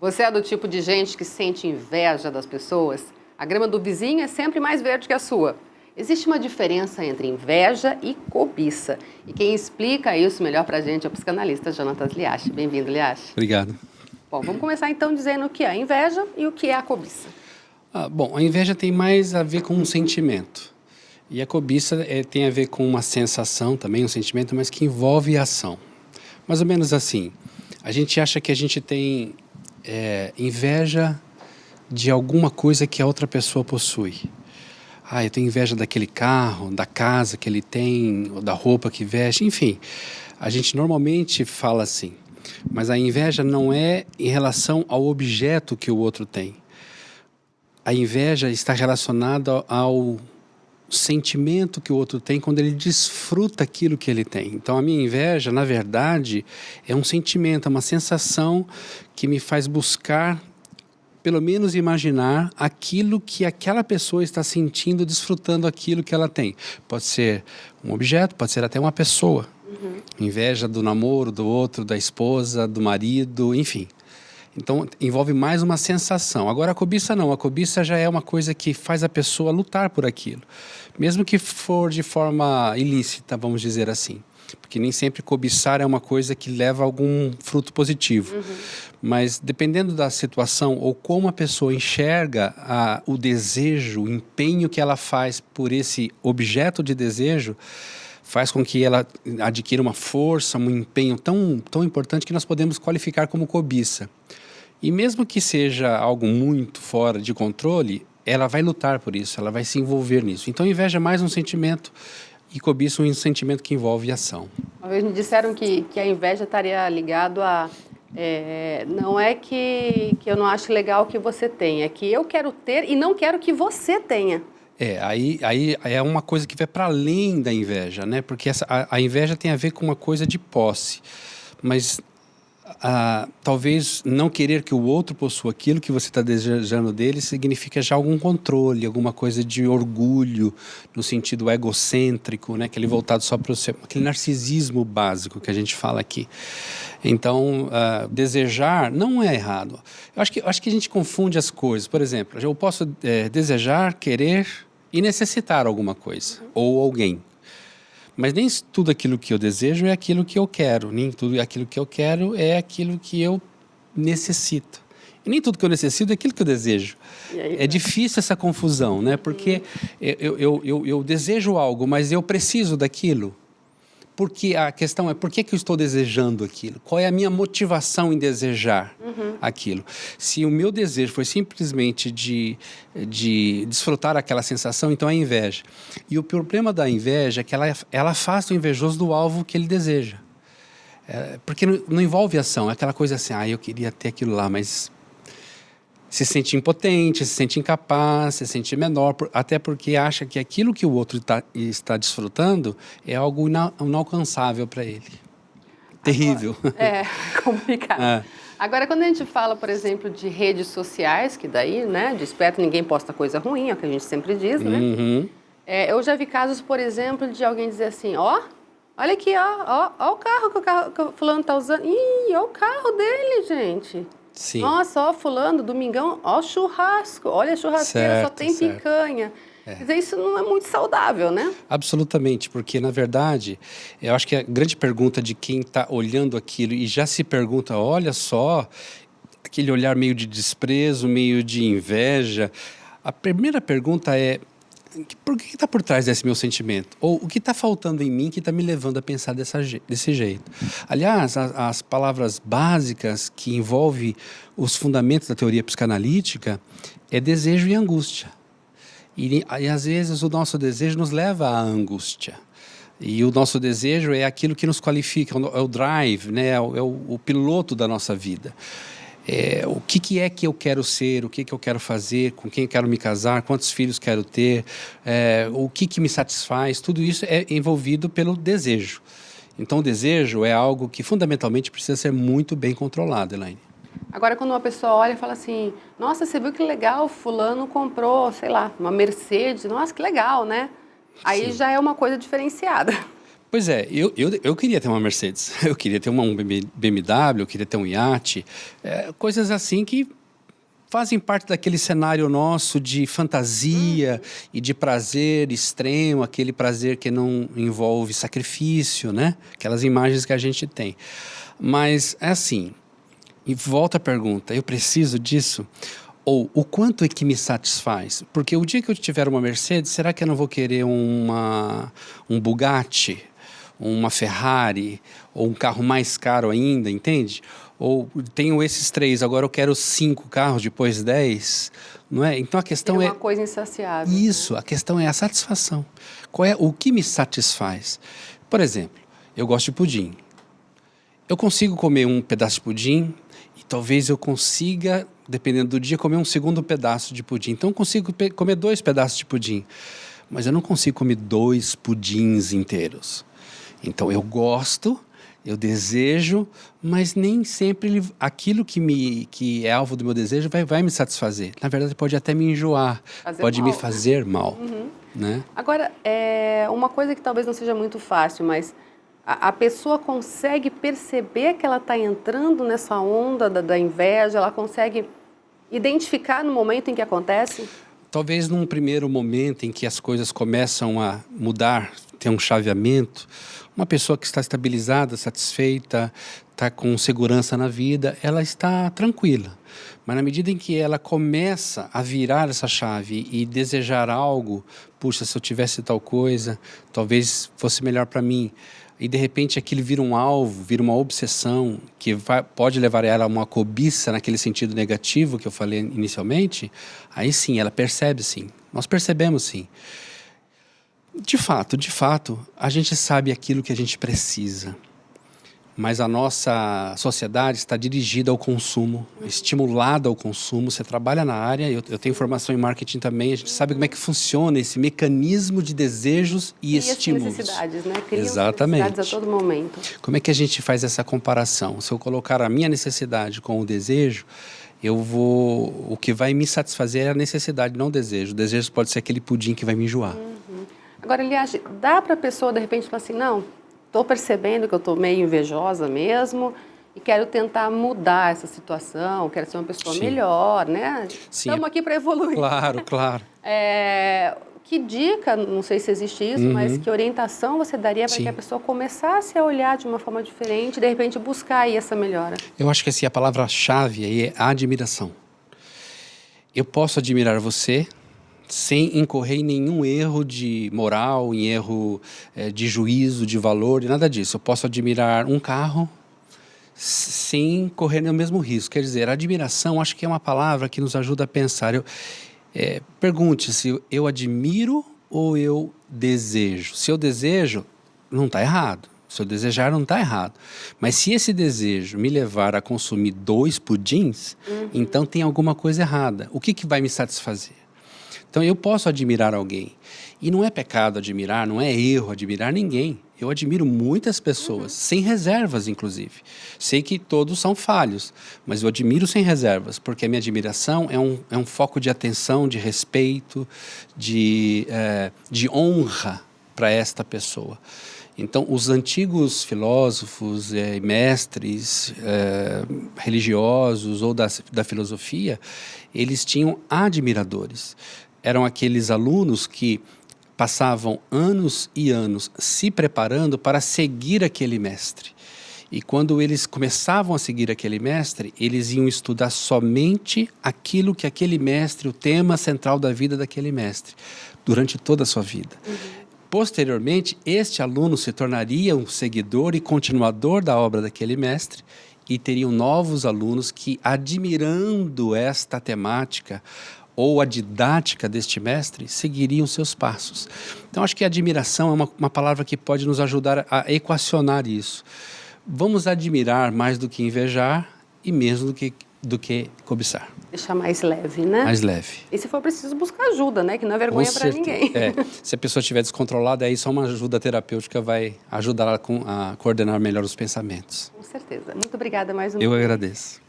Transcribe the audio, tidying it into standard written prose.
Você é do tipo de gente que sente inveja das pessoas? A grama do vizinho é sempre mais verde que a sua. Existe uma diferença entre inveja e cobiça. E quem explica isso melhor pra gente é o psicanalista Jonatas Liache. Bem-vindo, Liache. Obrigado. Bom, vamos começar então dizendo o que é a inveja e o que é a cobiça. Bom, a inveja tem mais a ver com um sentimento. E a cobiça tem a ver com uma sensação também, um sentimento, mas que envolve ação. Mais ou menos assim. A gente acha que a gente tem inveja de alguma coisa que a outra pessoa possui. Eu tenho inveja daquele carro, da casa que ele tem, ou da roupa que veste, enfim. A gente normalmente fala assim. Mas a inveja não é em relação ao objeto que o outro tem. A inveja está relacionada ao sentimento que o outro tem quando ele desfruta aquilo que ele tem. Então, a minha inveja, na verdade, é um sentimento, é uma sensação que me faz buscar, pelo menos imaginar, aquilo que aquela pessoa está sentindo, desfrutando aquilo que ela tem. Pode ser um objeto, pode ser até uma pessoa. Inveja do namoro, do outro, da esposa, do marido, enfim. Então, envolve mais uma sensação. Agora, a cobiça não. A cobiça já é uma coisa que faz a pessoa lutar por aquilo. Mesmo que for de forma ilícita, vamos dizer assim. Porque nem sempre cobiçar é uma coisa que leva a algum fruto positivo. Mas, dependendo da situação ou como a pessoa enxerga o desejo, o empenho que ela faz por esse objeto de desejo, faz com que ela adquira uma força, um empenho tão importante que nós podemos qualificar como cobiça. E mesmo que seja algo muito fora de controle, ela vai lutar por isso, ela vai se envolver nisso. Então, inveja é mais um sentimento e cobiça um sentimento que envolve ação. Uma vez me disseram que a inveja estaria ligado a... não é que eu não acho legal o que você tem, é que eu quero ter e não quero que você tenha. Aí é uma coisa que vai para além da inveja, né? Porque a inveja tem a ver com uma coisa de posse. Mas talvez não querer que o outro possua aquilo que você está desejando dele significa já algum controle, alguma coisa de orgulho, no sentido egocêntrico, né? Aquele voltado só para aquele narcisismo básico que a gente fala aqui. Então, desejar não é errado. Eu acho que a gente confunde as coisas. Por exemplo, eu posso desejar, querer e necessitar alguma coisa, ou alguém. Mas nem tudo aquilo que eu desejo é aquilo que eu quero. Nem tudo aquilo que eu quero é aquilo que eu necessito. E nem tudo que eu necessito é aquilo que eu desejo. É difícil essa confusão, né? Porque eu desejo algo, mas eu preciso daquilo. Porque a questão é, por que eu estou desejando aquilo? Qual é a minha motivação em desejar aquilo? Se o meu desejo foi simplesmente de desfrutar aquela sensação, então é inveja. E o problema da inveja é que ela afasta o invejoso do alvo que ele deseja. Porque não envolve ação, é aquela coisa assim, eu queria ter aquilo lá, mas se sente impotente, se sente incapaz, se sente menor, até porque acha que aquilo que o outro está desfrutando é algo inalcançável para ele. Terrível. Complicado. Agora, quando a gente fala, por exemplo, de redes sociais, que daí, né, de esperto ninguém posta coisa ruim, é o que a gente sempre diz, né? Eu já vi casos, por exemplo, de alguém dizer assim, olha aqui, ó o carro que o fulano está usando. Ih, ó o carro dele, gente. Sim. Nossa, fulano, domingão, churrasco, olha a churrasqueira, só tem picanha. Quer dizer, isso não é muito saudável, né? Absolutamente, porque, na verdade, eu acho que a grande pergunta de quem está olhando aquilo e já se pergunta, olha só, aquele olhar meio de desprezo, meio de inveja, a primeira pergunta é, por que está por trás desse meu sentimento? Ou o que está faltando em mim que está me levando a pensar desse jeito? Aliás, as palavras básicas que envolvem os fundamentos da teoria psicanalítica é desejo e angústia. E às vezes o nosso desejo nos leva à angústia. E o nosso desejo é aquilo que nos qualifica, é o drive, né? É o piloto da nossa vida. O que é que eu quero ser, o que eu quero fazer, com quem eu quero me casar, quantos filhos quero ter, o que me satisfaz, tudo isso é envolvido pelo desejo. Então, o desejo é algo que fundamentalmente precisa ser muito bem controlado, Elaine. Agora, quando uma pessoa olha e fala assim, nossa, você viu que legal, fulano comprou, sei lá, uma Mercedes, nossa, que legal, né? Aí já é uma coisa diferenciada. Pois é, eu queria ter uma Mercedes, eu queria ter um BMW, eu queria ter um iate, coisas assim que fazem parte daquele cenário nosso de fantasia e de prazer extremo, aquele prazer que não envolve sacrifício, né? Aquelas imagens que a gente tem. Mas é assim, e volta a pergunta, eu preciso disso? Ou o quanto é que me satisfaz? Porque o dia que eu tiver uma Mercedes, será que eu não vou querer um Bugatti, uma Ferrari, ou um carro mais caro ainda, entende? Ou tenho esses 3, agora eu quero 5 carros, depois 10, não é? Então a questão é uma coisa insaciável. Isso, a questão é a satisfação. Qual é o que me satisfaz? Por exemplo, eu gosto de pudim. Eu consigo comer um pedaço de pudim e talvez eu consiga, dependendo do dia, comer um segundo pedaço de pudim. Então eu consigo comer 2 pedaços de pudim, mas eu não consigo comer 2 pudins inteiros. Então eu gosto, eu desejo, mas nem sempre aquilo que é alvo do meu desejo vai me satisfazer. Na verdade, pode até me enjoar, pode me fazer mal. Né? Agora, uma coisa que talvez não seja muito fácil, mas a pessoa consegue perceber que ela está entrando nessa onda da inveja, ela consegue identificar no momento em que acontece? Talvez num primeiro momento em que as coisas começam a mudar, ter um chaveamento, uma pessoa que está estabilizada, satisfeita, está com segurança na vida, ela está tranquila. Mas na medida em que ela começa a virar essa chave e desejar algo, puxa, se eu tivesse tal coisa, talvez fosse melhor para mim. E de repente aquilo vira um alvo, vira uma obsessão, que pode levar ela a uma cobiça naquele sentido negativo que eu falei inicialmente, aí sim, ela percebe sim. Nós percebemos sim. De fato, a gente sabe aquilo que a gente precisa. Mas a nossa sociedade está dirigida ao consumo, estimulada ao consumo. Você trabalha na área, eu tenho formação em marketing também, a gente sabe como é que funciona esse mecanismo de desejos e estímulos. Necessidades, né? Criam Exatamente. necessidades a todo momento. Como é que a gente faz essa comparação? Se eu colocar a minha necessidade com o desejo, o que vai me satisfazer é a necessidade, não o desejo. O desejo pode ser aquele pudim que vai me enjoar. Agora, aliás, dá para a pessoa, de repente, falar assim, não, estou percebendo que eu estou meio invejosa mesmo e quero tentar mudar essa situação, quero ser uma pessoa melhor, né? Estamos aqui para evoluir. Claro. Que dica, não sei se existe isso, mas que orientação você daria para que a pessoa começasse a olhar de uma forma diferente e, de repente, buscar aí essa melhora? Eu acho que assim, a palavra-chave aí é a admiração. Eu posso admirar você sem incorrer em nenhum erro de moral, em erro de juízo, de valor, e nada disso. Eu posso admirar um carro sem correr no mesmo risco. Quer dizer, a admiração, acho que é uma palavra que nos ajuda a pensar. Pergunte se eu admiro ou eu desejo. Se eu desejo, não está errado. Se eu desejar, não está errado. Mas se esse desejo me levar a consumir 2 pudins, então tem alguma coisa errada. O que vai me satisfazer? Então, eu posso admirar alguém. E não é pecado admirar, não é erro admirar ninguém. Eu admiro muitas pessoas, sem reservas, inclusive. Sei que todos são falhos, mas eu admiro sem reservas, porque a minha admiração é um foco de atenção, de respeito, de honra para esta pessoa. Então, os antigos filósofos, mestres religiosos ou da filosofia, eles tinham admiradores. Eram aqueles alunos que passavam anos e anos se preparando para seguir aquele mestre. E quando eles começavam a seguir aquele mestre, eles iam estudar somente aquilo que aquele mestre, o tema central da vida daquele mestre, durante toda a sua vida. Posteriormente, este aluno se tornaria um seguidor e continuador da obra daquele mestre e teriam novos alunos que, admirando esta temática, ou a didática deste mestre, seguiriam seus passos. Então, acho que a admiração é uma palavra que pode nos ajudar a equacionar isso. Vamos admirar mais do que invejar e menos do que cobiçar. Deixar mais leve, né? Mais leve. E se for preciso, buscar ajuda, né? Que não é vergonha para ninguém. Se a pessoa estiver descontrolada, aí só uma ajuda terapêutica vai ajudar ela a coordenar melhor os pensamentos. Com certeza. Muito obrigada mais uma vez. Eu agradeço.